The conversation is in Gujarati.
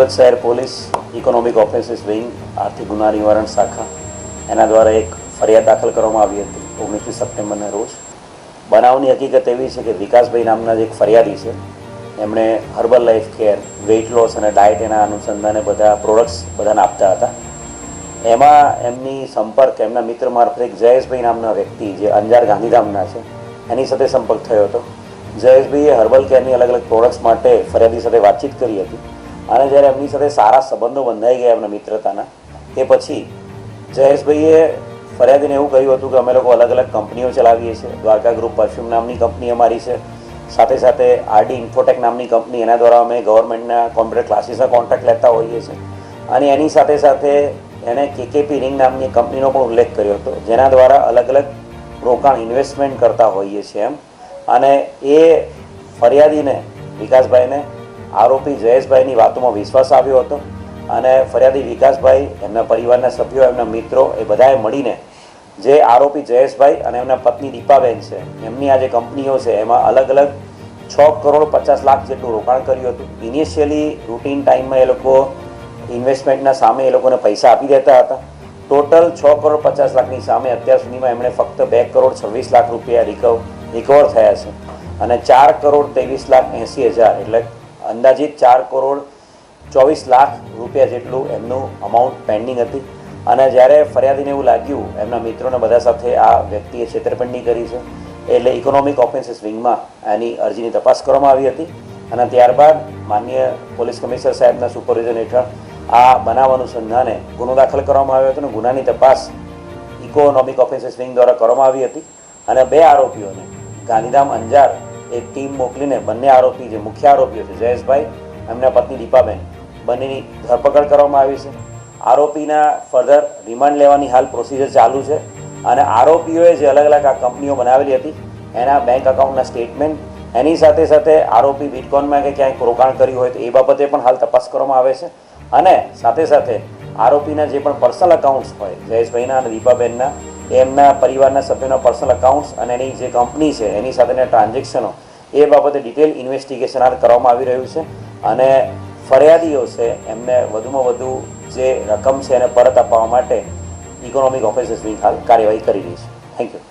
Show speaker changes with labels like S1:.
S1: સુરત શહેર પોલીસ ઇકોનોમિક ઓફેન્સીસ વિંગ આર્થિક ગુના નિવારણ શાખા એના દ્વારા એક ફરિયાદ દાખલ કરવામાં આવી હતી 19 સપ્ટેમ્બરના રોજ. બનાવની હકીકત એવી છે કે વિકાસભાઈ નામના જે એક ફરિયાદી છે એમણે herbal life care, weight loss અને ડાયટ એના અનુસંધાને બધા પ્રોડક્ટ્સ બધાને આપતા હતા. એમાં એમની સંપર્ક એમના મિત્ર મારફતે એક જયેશભાઈ નામના વ્યક્તિ જે અંજાર ગાંધીધામના છે એની સાથે સંપર્ક થયો હતો. જયેશભાઈએ હર્બલ કેરની અલગ અલગ પ્રોડક્ટ્સ માટે ફરિયાદી સાથે વાતચીત કરી હતી અને જ્યારે એમની સાથે સારા સંબંધો બંધાઈ ગયા એમના મિત્રતાના તે પછી જયેશભાઈએ ફરિયાદીને એવું કહ્યું હતું કે અમે લોકો અલગ અલગ કંપનીઓ ચલાવીએ છીએ. દ્વારકા ગ્રુપ પરફ્યુમ નામની કંપની અમારી છે, સાથે સાથે આરડી ઇન્ફોટેક નામની કંપની, એના દ્વારા અમે ગવર્મેન્ટના કોમ્પ્યુટર ક્લાસીસના કોન્ટ્રાક્ટ લેતા હોઈએ છીએ. અને એની સાથે સાથે એણે કેકેપી રિંગ નામની કંપનીનો પણ ઉલ્લેખ કર્યો હતો જેના દ્વારા અલગ અલગ રોકાણ ઇન્વેસ્ટમેન્ટ કરતા હોઈએ છીએ એમ. અને એ ફરિયાદીને વિકાસભાઈને આરોપી જયેશભાઈની વાતોમાં વિશ્વાસ આવ્યો હતો અને ફરિયાદી વિકાસભાઈ, એમના પરિવારના સભ્યો, એમના મિત્રો એ બધાએ મળીને જે આરોપી જયેશભાઈ અને એમના પત્ની દીપાબેન છે એમની આ જે કંપનીઓ છે એમાં અલગ અલગ 6 કરોડ 50 લાખ જેટલું રોકાણ કર્યું હતું. ઇનિશિયલી રૂટીન ટાઈમમાં એ લોકો ઇન્વેસ્ટમેન્ટના સામે એ લોકોને પૈસા આપી દેતા હતા. ટોટલ 6 કરોડ 50 લાખની સામે અત્યાર સુધીમાં એમણે ફક્ત 2 કરોડ 26 લાખ રૂપિયા રિકવર થયા છે અને 4 કરોડ 23 લાખ 80,000 એટલે અંદાજિત 4 કરોડ 24 લાખ રૂપિયા જેટલું એમનું અમાઉન્ટ પેન્ડિંગ હતી. અને જ્યારે ફરિયાદીને એવું લાગ્યું એમના મિત્રોને બધા સાથે આ વ્યક્તિએ છેતરપિંડી કરી છે એટલે ઇકોનોમિક ઓફેન્સીસ વિંગમાં એની અરજીની તપાસ કરવામાં આવી હતી અને ત્યારબાદ માનનીય પોલીસ કમિશનર સાહેબના સુપરવિઝન હેઠળ આ બનાવ અનુસંધાને ગુનો દાખલ કરવામાં આવ્યો હતો અને ગુનાની તપાસ ઇકોનોમિક ઓફેન્સીસ વિંગ દ્વારા કરવામાં આવી હતી અને 2 આરોપીઓને ગાંધીધામ અંજાર એક ટીમ મોકલીને બંને આરોપી જે મુખ્ય આરોપીઓ છે જયેશભાઈ, એમના પત્ની દીપાબેન, બંનેની ધરપકડ કરવામાં આવી છે. આરોપીના ફર્ધર રિમાન્ડ લેવાની હાલ પ્રોસિજર ચાલુ છે અને આરોપીઓએ જે અલગ અલગ આ કંપનીઓ બનાવેલી હતી એના બેંક અકાઉન્ટના સ્ટેટમેન્ટ, એની સાથે સાથે આરોપી બિટકોઇનમાં કે ક્યાંય રોકાણ કર્યું હોય તો એ બાબતે પણ હાલ તપાસ કરવામાં આવે છે. અને સાથે સાથે આરોપીના જે પણ પર્સનલ અકાઉન્ટ્સ હોય જયેશભાઈના અને દીપાબેનના, એમના પરિવારના સભ્યોના પર્સનલ અકાઉન્ટ્સ અને એની જે કંપની છે એની સાથેના ટ્રાન્ઝેક્શનો એ બાબતે ડિટેલ ઇન્વેસ્ટિગેશન હાલ કરવામાં આવી રહ્યું છે અને ફરિયાદીઓ છે એમને વધુમાં વધુ જે રકમ છે એને પરત અપાવવા માટે ઇકોનોમિક ઓફેન્સીસ વિંગ હાલ કાર્યવાહી કરી રહી છે. Thank you.